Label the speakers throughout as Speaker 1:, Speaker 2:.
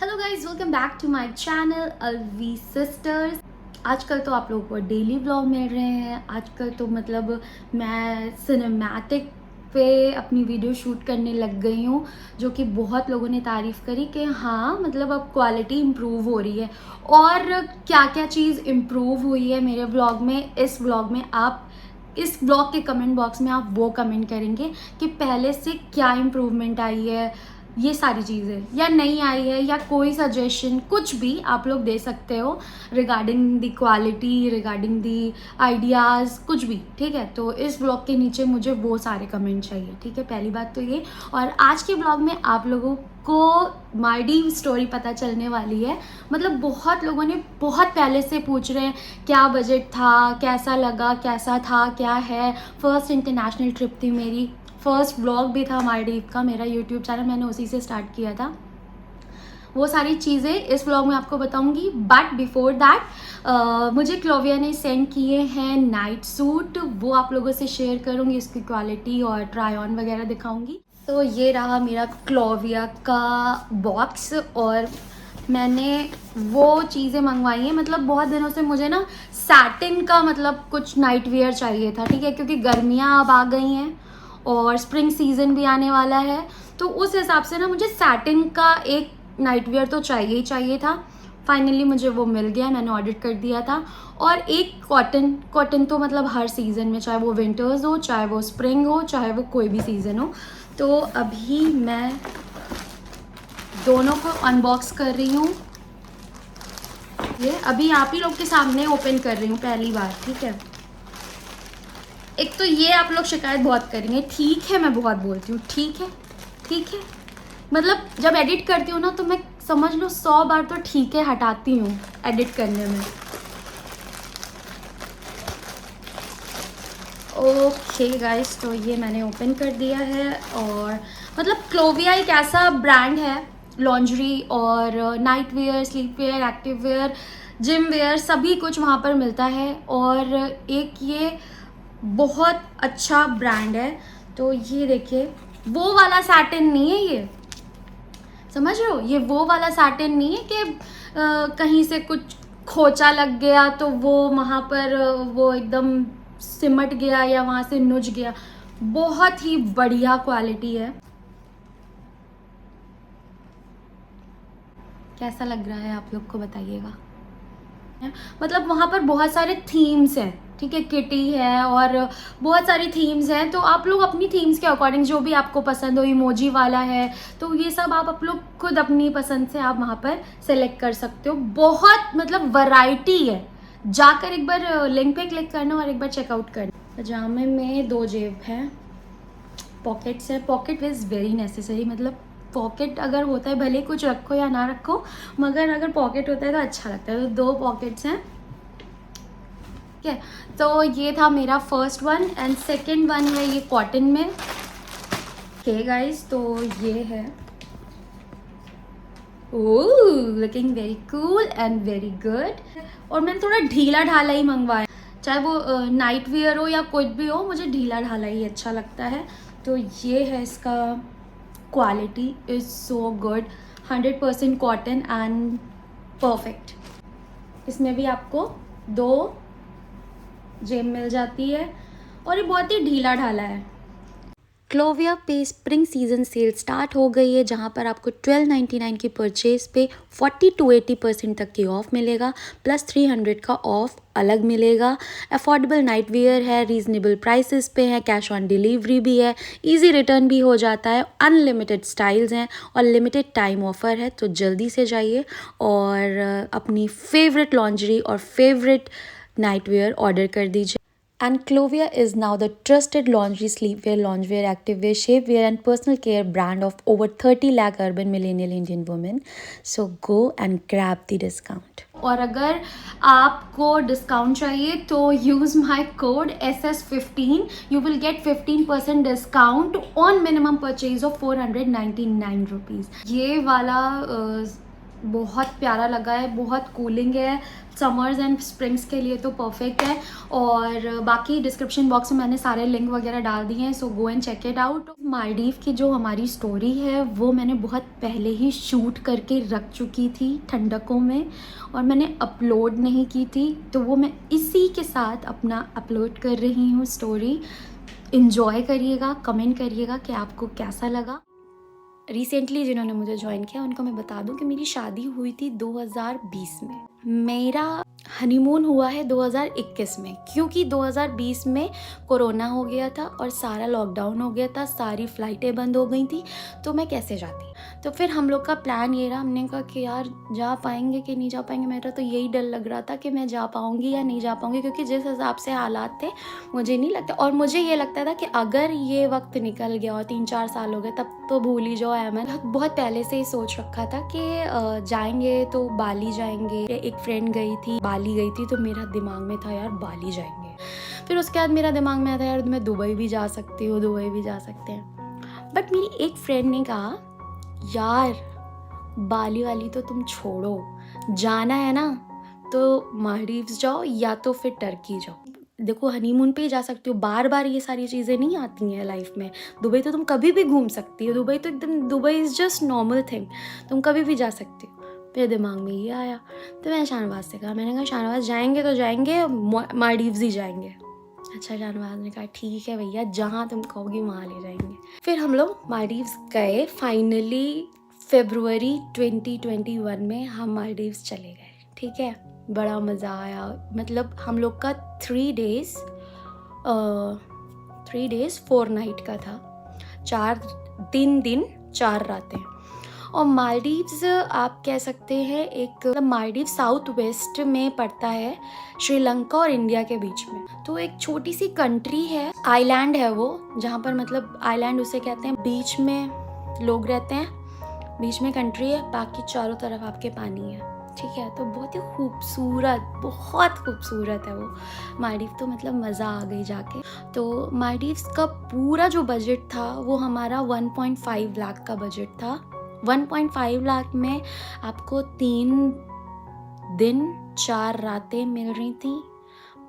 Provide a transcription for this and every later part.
Speaker 1: Hello guys, welcome back to my channel Alvi sisters. आजकल तो आप लोगों को डेली व्लॉग मिल रहे हैं। आजकल तो मतलब मैं सिनेमैटिक पे अपनी वीडियो शूट करने लग गई हूँ, जो कि बहुत लोगों ने तारीफ़ करी कि हाँ मतलब अब क्वालिटी इम्प्रूव हो रही है। और क्या क्या चीज़ इम्प्रूव हुई है मेरे व्लॉग में, इस व्लॉग में आप इस ब्लॉग के कमेंट बॉक्स में आप वो कमेंट करेंगे कि पहले से क्या इम्प्रूवमेंट आई है, ये सारी चीज़ें, या नहीं आई है, या कोई सजेशन कुछ भी आप लोग दे सकते हो regarding the quality, regarding the ideas, कुछ भी। ठीक है, तो इस ब्लॉग के नीचे मुझे वो सारे कमेंट चाहिए। ठीक है, पहली बात तो ये। और आज के ब्लॉग में आप लोगों को मालदीव स्टोरी पता चलने वाली है। मतलब बहुत लोगों ने बहुत पहले से पूछ रहे हैं क्या बजट था, कैसा लगा, कैसा था, क्या है। फर्स्ट इंटरनेशनल ट्रिप थी मेरी, फर्स्ट व्लॉग भी था मालदीव का। मेरा यूट्यूब चैनल मैंने उसी से स्टार्ट किया था। वो सारी चीज़ें इस व्लॉग में आपको बताऊंगी। बट बिफोर दैट मुझे क्लोविया ने सेंड किए हैं नाइट सूट, वो आप लोगों से शेयर करूंगी, इसकी क्वालिटी और ट्राई ऑन वगैरह दिखाऊंगी। तो ये रहा मेरा क्लोविया का बॉक्स, और मैंने वो चीज़ें मंगवाई हैं। मतलब बहुत दिनों से मुझे ना सैटिन का मतलब कुछ नाइट वेयर चाहिए था। ठीक है, क्योंकि गर्मियाँ अब आ गई हैं और स्प्रिंग सीजन भी आने वाला है, तो उस हिसाब से ना मुझे सैटिन का एक नाइट वेयर तो चाहिए ही चाहिए था। फाइनली मुझे वो मिल गया, मैंने ऑर्डर कर दिया था। और एक कॉटन तो मतलब हर सीज़न में, चाहे वो विंटर्स हो, चाहे वो स्प्रिंग हो, चाहे वो कोई भी सीज़न हो। तो अभी मैं दोनों को अनबॉक्स कर रही हूँ। ये अभी आप ही लोग के सामने ओपन कर रही हूँ पहली बार। ठीक है, एक तो ये आप लोग शिकायत बहुत करेंगे, ठीक है मैं बहुत बोलती हूँ, ठीक है ठीक है। मतलब जब एडिट करती हूँ ना तो मैं समझ लो 100 बार तो ठीक है हटाती हूँ एडिट करने में। ओके गाइस, तो ये मैंने ओपन कर दिया है। और मतलब क्लोविया एक ऐसा ब्रांड है, लॉन्ड्री और night wear, sleep wear, active wear, gym wear, सभी कुछ वहाँ पर मिलता है। और एक ये बहुत अच्छा ब्रांड है। तो ये देखिए, वो वाला सैटिन नहीं है ये, समझ रहे हो, ये वो वाला सैटिन नहीं है कि कहीं से कुछ खोचा लग गया तो वो वहाँ पर वो एकदम सिमट गया या वहाँ से नुज गया। बहुत ही बढ़िया क्वालिटी है। कैसा लग रहा है आप लोग को बताइएगा। मतलब वहाँ पर बहुत सारे थीम्स हैं। ठीक है, किटी है और बहुत सारी थीम्स हैं, तो आप लोग अपनी थीम्स के अकॉर्डिंग जो भी आपको पसंद हो, इमोजी वाला है तो ये सब आप लोग खुद अपनी पसंद से आप वहाँ पर सेलेक्ट कर सकते हो। बहुत मतलब वैरायटी है, जाकर एक बार लिंक पे क्लिक करना और एक बार चेकआउट करना। पजामे में 2 जेब हैं, पॉकेट्स है। पॉकेट इज़ वेरी नेसेसरी, मतलब पॉकेट अगर होता है, भले कुछ रखो या ना रखो, मगर अगर पॉकेट होता है तो अच्छा लगता है। तो 2 पॉकेट्स हैं। ठीक है, तो ये था मेरा first one. And second one है ये कॉटन में। ओके गाइस, तो ये है, oh looking very cool and very good. और मैंने थोड़ा ढीला ढाला ही मंगवाया, चाहे वो नाइट वेयर हो या कुछ भी हो, मुझे ढीला ढाला ही अच्छा लगता है। तो ये है इसका quality, is so good, 100% cotton and perfect. इसमें भी आपको 2 जेब मिल जाती है और ये बहुत ही ढीला ढाला है। क्लोविया पे स्प्रिंग सीजन सेल स्टार्ट हो गई है, जहां पर आपको 1299 की परचेज पे 40 to 80% तक की ऑफ मिलेगा, प्लस 300 का ऑफ अलग मिलेगा। अफोर्डेबल नाइट वेयर है, रीजनेबल प्राइसेस पे है, कैश ऑन डिलीवरी भी है, इजी रिटर्न भी हो जाता है, अनलिमिटेड स्टाइल्स हैं और लिमिटेड टाइम ऑफर है। तो जल्दी से जाइए और अपनी फेवरेट लॉन्जरी और फेवरेट नाइट वेयर ऑर्डर कर दीजिए। And Clovia is now the trusted laundry, sleepwear, loungewear, activewear, shapewear and personal care brand of over 30 lakh urban millennial Indian women. So go and grab the discount. और अगर आपको discount चाहिए तो use my code SS15, you will get 15% discount on minimum purchase of 499 rupees. ये वाला बहुत प्यारा लगा है, बहुत कूलिंग है, समर्स एंड स्प्रिंग्स के लिए तो परफेक्ट है। और बाकी डिस्क्रिप्शन बॉक्स में मैंने सारे लिंक वगैरह डाल दिए हैं, so go and check it out. Maldives की जो हमारी स्टोरी है वो मैंने बहुत पहले ही शूट करके रख चुकी थी ठंडकों में, और मैंने अपलोड नहीं की थी, तो वो मैं इसी के साथ अपना अपलोड कर रही हूँ स्टोरी। इन्जॉय करिएगा, कमेंट करिएगा कि आपको कैसा लगा। रिसेंटली जिन्होंने मुझे ज्वाइन किया उनको मैं बता दूं कि मेरी शादी हुई थी 2020 में, मेरा हनीमून हुआ है 2021 में, क्योंकि 2020 में कोरोना हो गया था और सारा लॉकडाउन हो गया था, सारी फ़्लाइटें बंद हो गई थी, तो मैं कैसे जाती। तो फिर हम लोग का प्लान ये रहा, हमने कहा कि यार जा पाएंगे कि नहीं जा पाएंगे। मेरा तो यही डर लग रहा था कि मैं जा पाऊँगी या नहीं जा पाऊँगी, क्योंकि जिस हिसाब से हालात थे मुझे नहीं लगता, और मुझे ये लगता था कि अगर ये वक्त निकल गया और 3-4 साल हो गए तब तो भूल ही जाओ अमन। बहुत पहले से ही सोच रखा था कि जाएंगे तो बाली जाएंगे। एक फ्रेंड गई थी, बाली गई थी, तो मेरा दिमाग में था यार बाली जाएंगे। फिर उसके बाद मेरा दिमाग में आता यार मैं दुबई भी जा सकती हूँ, दुबई भी जा सकते हैं। बट मेरी एक फ्रेंड ने कहा यार बाली वाली तो तुम छोड़ो, जाना है ना तो मालदीव्स जाओ या तो फिर टर्की जाओ। देखो हनीमून पे ही जा सकती हो, बार बार ये सारी चीज़ें नहीं आती हैं लाइफ में। दुबई तो तुम कभी भी घूम सकती हो, दुबई तो एकदम, Dubai is just normal thing, तुम कभी भी जा सकती हो। मेरे दिमाग में ये आया, तो मैंने शाहनवाज से कहा, मैंने कहा शाहनवाज जाएंगे तो जाएंगे, मालदीव्स ही जाएंगे। अच्छा, शाहनवाज ने कहा ठीक है भैया, जहाँ तुम कहोगी वहाँ ले जाएंगे। फिर हम लोग मालदीव्स गए फाइनली। फरवरी 2021 में हम मालदीव्स चले गए, ठीक है। बड़ा मज़ा आया, मतलब हम लोग का 3 डेज़ 4 नाइट का था, 3 दिन 4 रातें। और मालदीव्स आप कह सकते हैं एक, मतलब मालदीव साउथ वेस्ट में पड़ता है, श्रीलंका और इंडिया के बीच में। तो एक छोटी सी कंट्री है, आइलैंड है वो, जहाँ पर मतलब आइलैंड उसे कहते हैं, बीच में लोग रहते हैं, बीच में कंट्री है, बाकी चारों तरफ आपके पानी है, ठीक है। तो बहुत ही खूबसूरत, बहुत खूबसूरत है वो मालदीव, तो मतलब मज़ा आ गई जाके। तो मालदीव्स का पूरा जो बजट था वो हमारा 1.5 लाख का बजट था। 1.5 लाख में आपको 3 दिन 4 रातें मिल रही थी,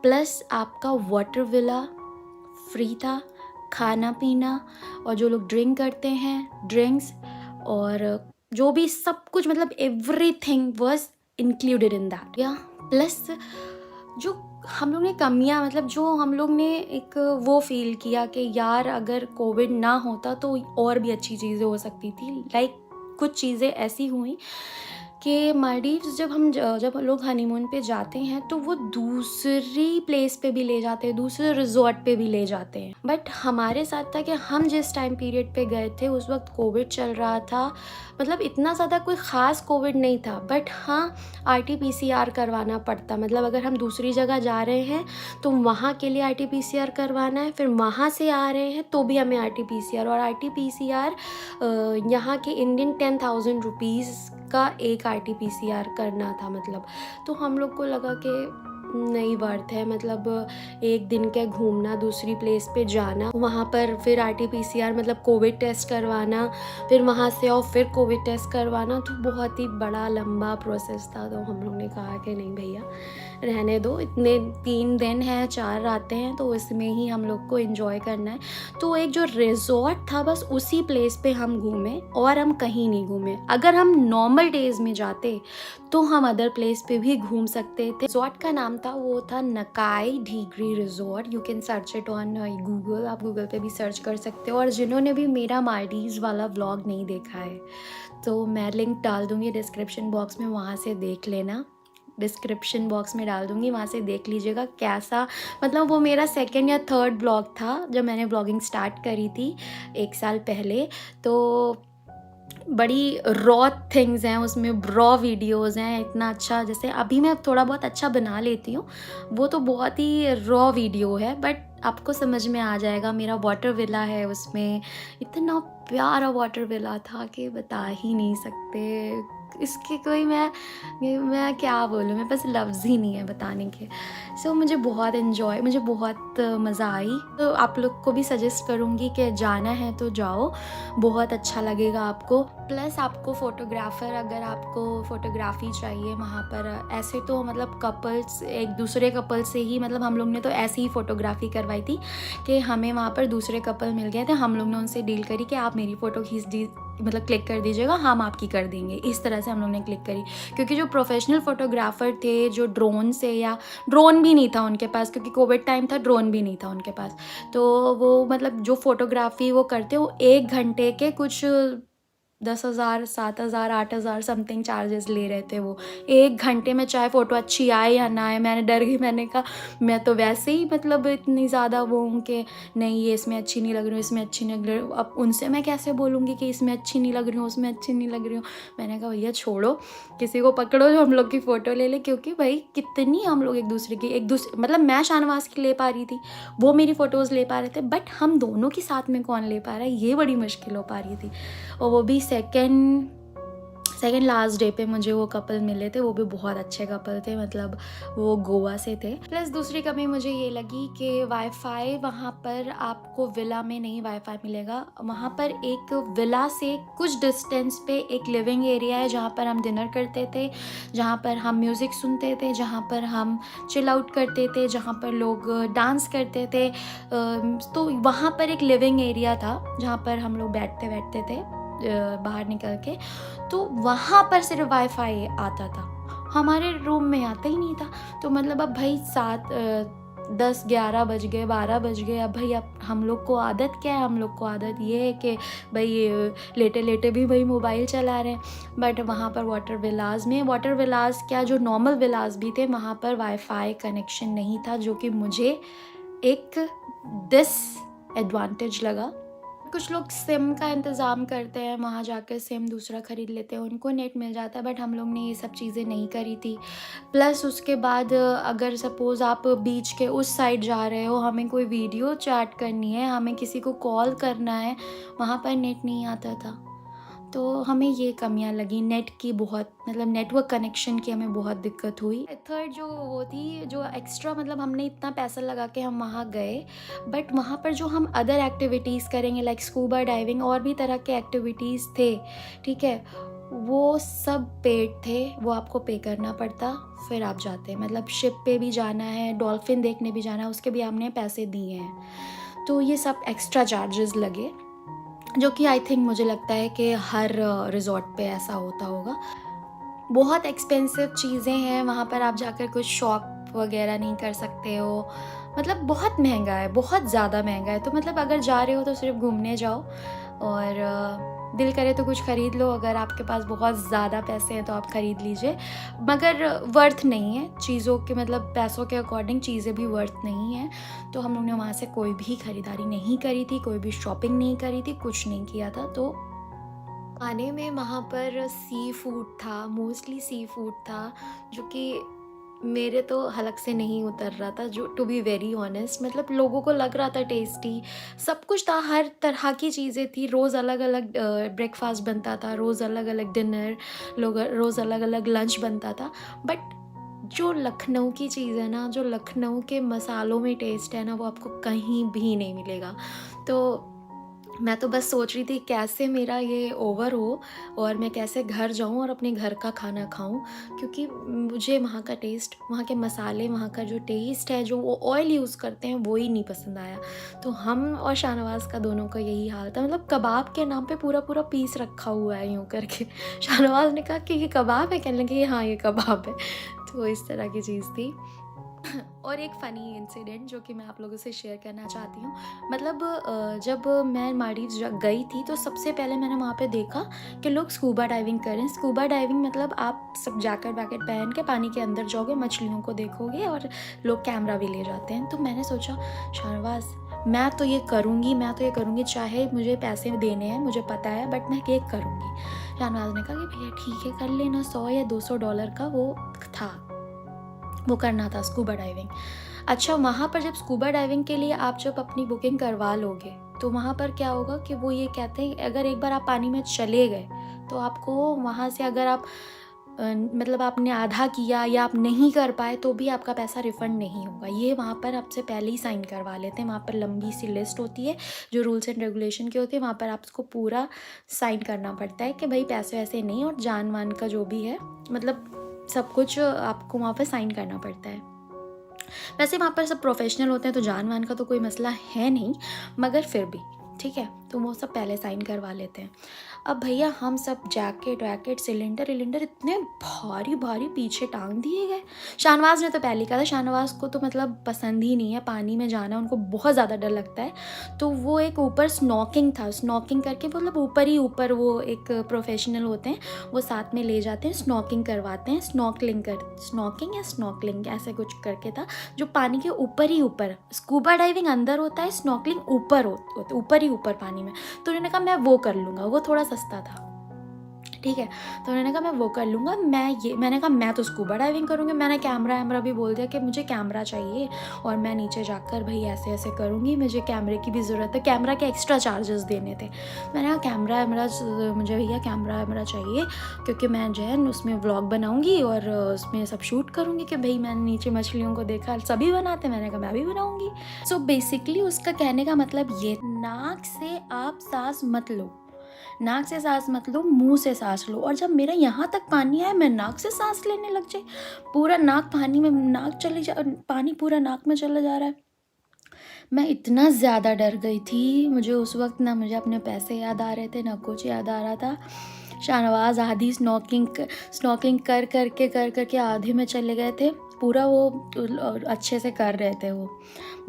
Speaker 1: प्लस आपका वाटर विला फ्री था, खाना पीना, और जो लोग ड्रिंक करते हैं ड्रिंक्स, और जो भी सब कुछ, मतलब everything was included in that. या प्लस जो हम लोग ने कमियां, मतलब जो हम लोग ने एक वो फील किया कि यार अगर कोविड ना होता तो और भी अच्छी चीज़ें हो सकती थी। लाइक कुछ चीज़ें ऐसी हुई कि मालदीव्स जब लोग हनीमून पे जाते हैं तो वो दूसरी प्लेस पे भी ले जाते हैं, दूसरे रिजॉर्ट पे भी ले जाते हैं। बट हमारे साथ था कि हम जिस टाइम पीरियड पे गए थे उस वक्त कोविड चल रहा था, मतलब इतना ज़्यादा कोई ख़ास कोविड नहीं था, बट हाँ RT-PCR करवाना पड़ता। मतलब अगर हम दूसरी जगह जा रहे हैं तो वहाँ के लिए RT-PCR करवाना है, फिर वहाँ से आ रहे हैं तो भी हमें RT-PCR, और RT-PCR यहाँ के इंडियन 10,000 रुपीज़ का एक RT-PCR करना था। मतलब तो हम लोग को लगा कि नहीं वर्थ है, मतलब एक दिन के घूमना, दूसरी प्लेस पे जाना, वहाँ पर फिर RT-PCR मतलब कोविड टेस्ट करवाना, फिर वहाँ से आओ फिर कोविड टेस्ट करवाना, तो बहुत ही बड़ा लंबा प्रोसेस था। तो हम लोग ने कहा कि नहीं भैया रहने दो, इतने 3 दिन हैं 4 रातें हैं, तो इसमें ही हम लोग को एंजॉय करना है। तो एक जो रिजॉर्ट था बस उसी प्लेस पे हम घूमे, और हम कहीं नहीं घूमे। अगर हम नॉर्मल डेज में जाते तो हम अदर प्लेस पे भी घूम सकते थे। रिजॉर्ट का नाम था, वो था Nakai Dhiggiri resort. You can search it on Google, आप गूगल पे भी सर्च कर सकते हो। और जिन्होंने भी मेरा मालदीव्स वाला व्लॉग नहीं देखा है तो मैं लिंक डाल दूँगी डिस्क्रिप्शन बॉक्स में, वहाँ से देख लेना। डिस्क्रिप्शन बॉक्स में डाल दूँगी, वहाँ से देख लीजिएगा कैसा, मतलब वो मेरा 2nd या 3rd ब्लॉग था जब मैंने ब्लॉगिंग स्टार्ट करी थी 1 साल पहले। तो बड़ी रॉ थिंग्स हैं उसमें, रॉ वीडियोस हैं, इतना अच्छा, जैसे अभी मैं थोड़ा बहुत अच्छा बना लेती हूँ, वो तो बहुत ही रॉ वीडियो है, बट आपको समझ में आ जाएगा। मेरा वाटर विला है उसमें, इतना प्यारा वाटर विला था कि बता ही नहीं सकते, इसके कोई मैं क्या बोलूँ, मेरे पास लफ्ज़ ही नहीं है बताने के। सो मुझे बहुत मज़ा आई। तो आप लोग को भी सजेस्ट करूँगी कि जाना है तो जाओ, बहुत अच्छा लगेगा आपको। प्लस आपको फ़ोटोग्राफ़र, अगर आपको फ़ोटोग्राफ़ी चाहिए वहाँ पर, ऐसे तो मतलब कपल्स एक दूसरे कपल से ही, मतलब हम लोग ने तो ऐसे ही फ़ोटोग्राफ़ी करवाई थी कि हमें वहाँ पर दूसरे कपल मिल गए थे, हम लोग ने उनसे डील करी कि आप मेरी फ़ोटो मतलब क्लिक कर दीजिएगा, हम आपकी कर देंगे। इस तरह से हम लोग ने क्लिक करी, क्योंकि जो प्रोफेशनल फ़ोटोग्राफ़र थे, जो ड्रोन से, या ड्रोन भी नहीं था उनके पास क्योंकि कोविड टाइम था, ड्रोन भी नहीं था उनके पास, तो वो मतलब जो फ़ोटोग्राफ़ी वो करते, वो 1 घंटे के कुछ 10,000, 7,000, 8,000 समथिंग चार्जेस ले रहे थे वो 1 घंटे में, चाहे फ़ोटो अच्छी आए या ना आए। मैंने डर गई, मैंने कहा मैं तो वैसे ही मतलब इतनी ज़्यादा वो हूँ कि नहीं ये इसमें अच्छी नहीं लग रही हूँ, इसमें अच्छी नहीं लग रही हूँ। अब उनसे मैं कैसे बोलूँगी कि इसमें अच्छी नहीं लग रही हूँ, उसमें अच्छी नहीं लग रही हूँ। मैंने कहा भैया छोड़ो, किसी को पकड़ो जो हम लोग की फ़ोटो ले ले, क्योंकि भाई कितनी हम लोग एक दूसरे मतलब मैं शाहनवाज़ की ले पा रही थी, वो मेरी फ़ोटोज़ ले पा रहे थे, बट हम दोनों की साथ में कौन ले पा रहा है, ये बड़ी मुश्किल हो पा रही थी। और वो भी सेकंड लास्ट डे पे मुझे वो कपल मिले थे, वो भी बहुत अच्छे कपल थे, मतलब वो गोवा से थे। प्लस दूसरी कमी मुझे ये लगी कि वाईफाई वहाँ पर आपको विला में नहीं वाईफाई मिलेगा। वहाँ पर एक विला से कुछ डिस्टेंस पे एक लिविंग एरिया है जहाँ पर हम डिनर करते थे, जहाँ पर हम म्यूज़िक सुनते थे, जहाँ पर हम चिल आउट करते थे, जहाँ पर लोग डांस करते थे। तो वहाँ पर एक लिविंग एरिया था जहाँ पर हम लोग बैठते थे बाहर निकल के, तो वहाँ पर सिर्फ वाईफाई आता था, हमारे रूम में आता ही नहीं था। तो मतलब अब भाई 10, 11 बज गए, 12 बज गए, अब भाई अब हम लोग को आदत क्या है, हम लोग को आदत ये है कि भाई लेटे लेटे भी भाई मोबाइल चला रहे हैं। बट वहाँ पर वाटर विलास क्या, जो नॉर्मल विलास भी थे, वहाँ पर वाईफाई कनेक्शन नहीं था, जो कि मुझे एक डिसएडवांटेज लगा। कुछ लोग सिम का इंतज़ाम करते हैं, वहाँ जाकर सिम दूसरा ख़रीद लेते हैं, उनको नेट मिल जाता है, बट हम लोग ने ये सब चीज़ें नहीं करी थी। प्लस उसके बाद अगर सपोज़ आप बीच के उस साइड जा रहे हो, हमें कोई वीडियो चैट करनी है, हमें किसी को कॉल करना है, वहाँ पर नेट नहीं आता था। तो हमें ये कमियां लगी नेट की, बहुत मतलब नेटवर्क कनेक्शन की हमें बहुत दिक्कत हुई। थर्ड जो वो थी, जो एक्स्ट्रा मतलब हमने इतना पैसा लगा के हम वहाँ गए, बट वहाँ पर जो हम अदर एक्टिविटीज़ करेंगे लाइक स्कूबा डाइविंग और भी तरह के एक्टिविटीज़ थे, ठीक है, वो सब पेड थे, वो आपको पे करना पड़ता, फिर आप जाते। मतलब शिप पे भी जाना है, डॉल्फिन देखने भी जाना है, उसके भी हमने पैसे दिए हैं। तो ये सब एक्स्ट्रा चार्जेस लगे, जो कि आई थिंक मुझे लगता है कि हर रिज़ॉर्ट पे ऐसा होता होगा। बहुत एक्सपेंसिव चीज़ें हैं वहाँ पर, आप जाकर कुछ शॉप वगैरह नहीं कर सकते हो, मतलब बहुत महंगा है, बहुत ज़्यादा महंगा है। तो मतलब अगर जा रहे हो तो सिर्फ घूमने जाओ, और दिल करे तो कुछ ख़रीद लो, अगर आपके पास बहुत ज़्यादा पैसे हैं तो आप ख़रीद लीजिए, मगर वर्थ नहीं है चीज़ों के, मतलब पैसों के अकॉर्डिंग चीज़ें भी वर्थ नहीं है। तो हम लोग ने वहाँ से कोई भी ख़रीदारी नहीं करी थी, कोई भी शॉपिंग नहीं करी थी, कुछ नहीं किया था। तो खाने में वहाँ पर सी फूड था, मोस्टली सी फूड था, जो कि मेरे तो हलक से नहीं उतर रहा था, जो टू बी वेरी ऑनेस्ट, मतलब लोगों को लग रहा था टेस्टी, सब कुछ था, हर तरह की चीज़ें थी, रोज़ अलग अलग ब्रेकफास्ट बनता था, रोज़ अलग अलग डिनर, रोज़ अलग अलग लंच बनता था। बट जो लखनऊ की चीज़ है ना, जो लखनऊ के मसालों में टेस्ट है ना, वो आपको कहीं भी नहीं मिलेगा। तो मैं तो बस सोच रही थी कैसे मेरा ये ओवर हो और मैं कैसे घर जाऊँ और अपने घर का खाना खाऊँ, क्योंकि मुझे वहाँ का टेस्ट, वहाँ के मसाले, वहाँ का जो टेस्ट है, जो वो ऑयल यूज़ करते हैं, वो ही नहीं पसंद आया। तो हम और शाहनवाज़ का दोनों का यही हाल था, मतलब कबाब के नाम पे पूरा पूरा पीस रखा हुआ है यूँ करके। शाहनवाज़ ने कहा कि ये कबाब है, कहने लगे हाँ ये कबाब है। तो इस तरह की चीज़ थी। और एक फ़नी इंसिडेंट जो कि मैं आप लोगों से शेयर करना चाहती हूँ, मतलब जब मैं मालदीव्स गई थी तो सबसे पहले मैंने वहाँ पे देखा कि लोग स्कूबा डाइविंग करें। स्कूबा डाइविंग मतलब आप सब जैकेट वैकेट पहन के पानी के अंदर जाओगे, मछलियों को देखोगे, और लोग कैमरा भी ले जाते हैं। तो मैंने सोचा शाहनवाज़ मैं तो ये करूँगी, चाहे मुझे पैसे देने हैं, मुझे पता है, बट मैं ये करूँगी। शाहनवाज़ ने कहा कि भैया ठीक है कर लेना, $100 या $200 का वो था, वो करना था स्कूबा डाइविंग। अच्छा, वहाँ पर जब स्कूबा डाइविंग के लिए आप जब अपनी बुकिंग करवा लोगे, तो वहाँ पर क्या होगा कि वो ये कहते हैं अगर एक बार आप पानी में चले गए तो आपको वहाँ से अगर आप मतलब आपने आधा किया या आप नहीं कर पाए तो भी आपका पैसा रिफ़ंड नहीं होगा। ये वहाँ पर आपसे पहले ही साइन करवा लेते हैं। वहाँ पर लंबी सी लिस्ट होती है जो रूल्स एंड रेगुलेशन की होती है, वहाँ पर आपको पूरा साइन करना पड़ता है कि भाई पैसे वैसे नहीं, और जान मान का जो भी है मतलब सब कुछ आपको वहाँ पर साइन करना पड़ता है। वैसे वहाँ पर सब प्रोफेशनल होते हैं तो जान मान का तो कोई मसला है नहीं, मगर फिर भी ठीक है, तो वो सब पहले साइन करवा लेते हैं। अब भैया हम सब जैकेट वैकेट सिलेंडर इतने भारी भारी पीछे टांग दिए गए। शाहनवाज ने तो पहले कहा था, शाहनवाज को तो मतलब पसंद ही नहीं है पानी में जाना, उनको बहुत ज़्यादा डर लगता है। तो वो एक ऊपर स्नॉकिंग था, स्नॉकिंग करके मतलब ऊपर ही ऊपर वो एक प्रोफेशनल होते हैं, वो साथ में ले जाते हैं, स्नॉकिंग करवाते हैं, स्नॉकिंग या स्नॉकलिंग ऐसे कुछ करके था, जो पानी के ऊपर ही ऊपर। स्कूबा डाइविंग अंदर होता है, स्नॉकलिंग ऊपर ही ऊपर पानी में। तो उन्होंने कहा मैं वो कर लूँगा, वो थोड़ा सस्ता था, ठीक है। तो उन्होंने कहा मैं वो कर लूँगा, मैंने कहा मैं तो स्कूबा डाइविंग करूँगी। मैंने कैमरा भी बोल दिया कि मुझे कैमरा चाहिए और मैं नीचे जाकर भाई ऐसे ऐसे करूँगी, मुझे कैमरे की भी ज़रूरत है। कैमरा के एक्स्ट्रा चार्जेस देने थे। मैंने कहा मुझे भैया कैमरा चाहिए, क्योंकि मैं जो है उसमें व्लॉग बनाऊँगी और उसमें सब शूट करूँगी कि भाई मैंने नीचे मछलियों को देखा, सभी बनाते, मैंने कहा मैं भी बनाऊँगी। सो बेसिकली उसका कहने का मतलब ये, नाक से आप सांस मत लो, नाक से सांस मत लो, मुंह से सांस लो। और जब मेरा यहाँ तक पानी आया, मैं नाक से सांस लेने लग जाए, पूरा नाक पानी में, पानी पूरा नाक में चला जा रहा है। मैं इतना ज़्यादा डर गई थी, मुझे उस वक्त ना मुझे अपने पैसे याद आ रहे थे ना कुछ याद आ रहा था। शाहनवाज आधी स्नॉकिंग कर करके आधे में चले गए थे, पूरा वो अच्छे से कर रहे थे वो,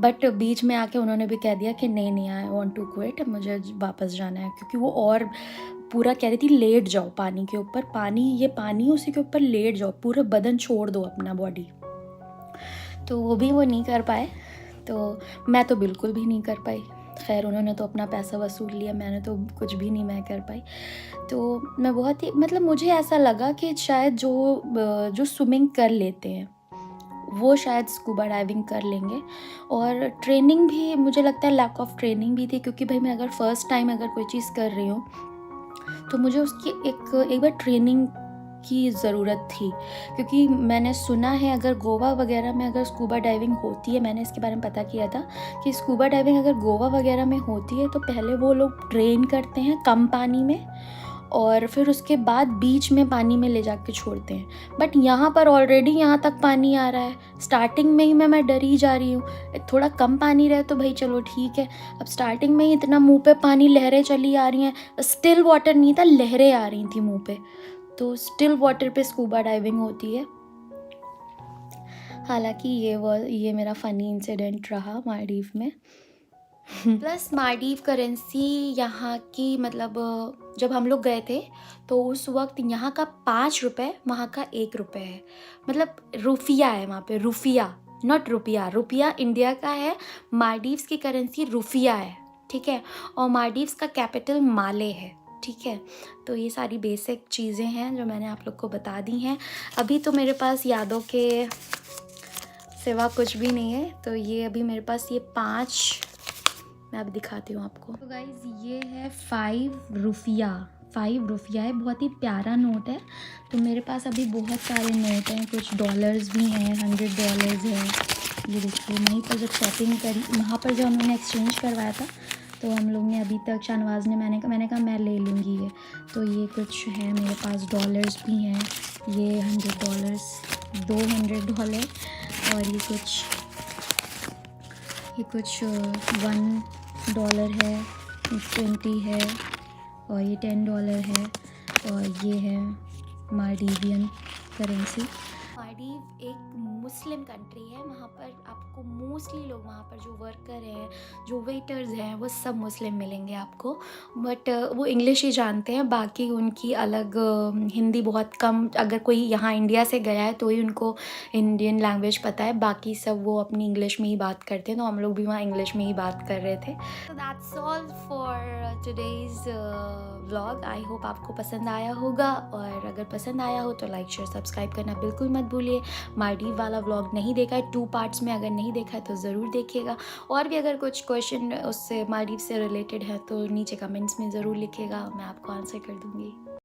Speaker 1: बट बीच में आके उन्होंने भी कह दिया कि नहीं आई वांट टू क्विट, मुझे वापस जाना है। क्योंकि वो और पूरा कह रही थी लेट जाओ पानी के ऊपर, पानी उसी के ऊपर लेट जाओ, पूरा बदन छोड़ दो अपना बॉडी। तो वो नहीं कर पाए, तो मैं तो बिल्कुल भी नहीं कर पाई। खैर उन्होंने तो अपना पैसा वसूल लिया, मैंने तो कुछ भी नहीं मैं कर पाई। तो मैं बहुत ही मतलब मुझे ऐसा लगा कि शायद जो स्विमिंग कर लेते हैं वो शायद स्कूबा डाइविंग कर लेंगे। और ट्रेनिंग भी मुझे लगता है लैक ऑफ ट्रेनिंग भी थी, क्योंकि भाई मैं अगर फ़र्स्ट टाइम अगर कोई चीज़ कर रही हूँ तो मुझे उसकी एक बार ट्रेनिंग की ज़रूरत थी। क्योंकि मैंने सुना है अगर गोवा वगैरह में अगर स्कूबा डाइविंग होती है, मैंने इसके बारे में पता किया था कि स्कूबा डाइविंग अगर गोवा वगैरह में होती है तो पहले वो लोग ट्रेन करते हैं कम पानी में और फिर उसके बाद बीच में पानी में ले जाके छोड़ते हैं। बट यहाँ पर ऑलरेडी यहाँ तक पानी आ रहा है, स्टार्टिंग में ही मैं डरी जा रही हूँ। थोड़ा कम पानी रहे तो भाई चलो ठीक है, अब स्टार्टिंग में ही इतना मुंह पे पानी, लहरें चली आ रही हैं, स्टिल वाटर नहीं था, लहरें आ रही थी मुंह पे, तो स्टिल वाटर पे स्कूबा डाइविंग होती है। हालांकि ये मेरा फ़नी इंसिडेंट रहा मालदीव में। प्लस मालदीव करेंसी यहाँ की मतलब जब हम लोग गए थे तो उस वक्त यहाँ का 5 रुपये वहाँ का 1 रुपये है, मतलब रुफिया है वहाँ पे, रुफिया नॉट रुपया। रुपया इंडिया का है, मालदीव्स की करेंसी रुफिया है, ठीक है। और मालदीव्स का कैपिटल माले है, ठीक है। तो ये सारी बेसिक चीज़ें हैं जो मैंने आप लोग को बता दी हैं। अभी तो मेरे पास यादों के सिवा कुछ भी नहीं है, तो ये अभी मेरे पास ये 5 मैं अभी दिखाती हूँ आपको। तो गाइज़ ये है 5 रुपया है, बहुत ही प्यारा नोट है। तो मेरे पास अभी बहुत सारे नोट हैं, कुछ डॉलर्स भी हैं, $100 है। ये देखिए वहीं पर जब शॉपिंग करी, वहाँ पर जो हमने एक्सचेंज करवाया था तो हम लोग ने अभी तक शाहनवाज ने मैंने कहा मैं ले लूँगी ये। तो ये कुछ है मेरे पास, डॉलर्स भी हैं, ये $100, $200 और ये कुछ $1 है, 20 है और ये $10 है और ये है मालदीवियन करेंसी। मालदीव एक मुस्लिम कंट्री है, वहाँ पर आपको मोस्टली लोग वहाँ पर जो वर्कर हैं, जो वेटर्स हैं, वो सब मुस्लिम मिलेंगे आपको, बट वो इंग्लिश ही जानते हैं, बाकी उनकी अलग हिंदी बहुत कम, अगर कोई यहाँ इंडिया से गया है तो ही उनको इंडियन लैंग्वेज पता है, बाकी सब वो अपनी इंग्लिश में ही बात करते हैं। तो हम लोग भी वहाँ इंग्लिश में ही बात कर रहे थे। तो that's all for today's vlog. I hope आपको पसंद आया होगा, और अगर पसंद आया हो तो लाइक शेयर सब्सक्राइब करना बिल्कुल मत भूलिए। मालदीव वाला व्लॉग नहीं देखा है, 2 पार्ट्स में अगर नहीं देखा है तो ज़रूर देखिएगा। और भी अगर कुछ क्वेश्चन उससे मालदीव से रिलेटेड है तो नीचे कमेंट्स में ज़रूर लिखिएगा, मैं आपको आंसर कर दूँगी।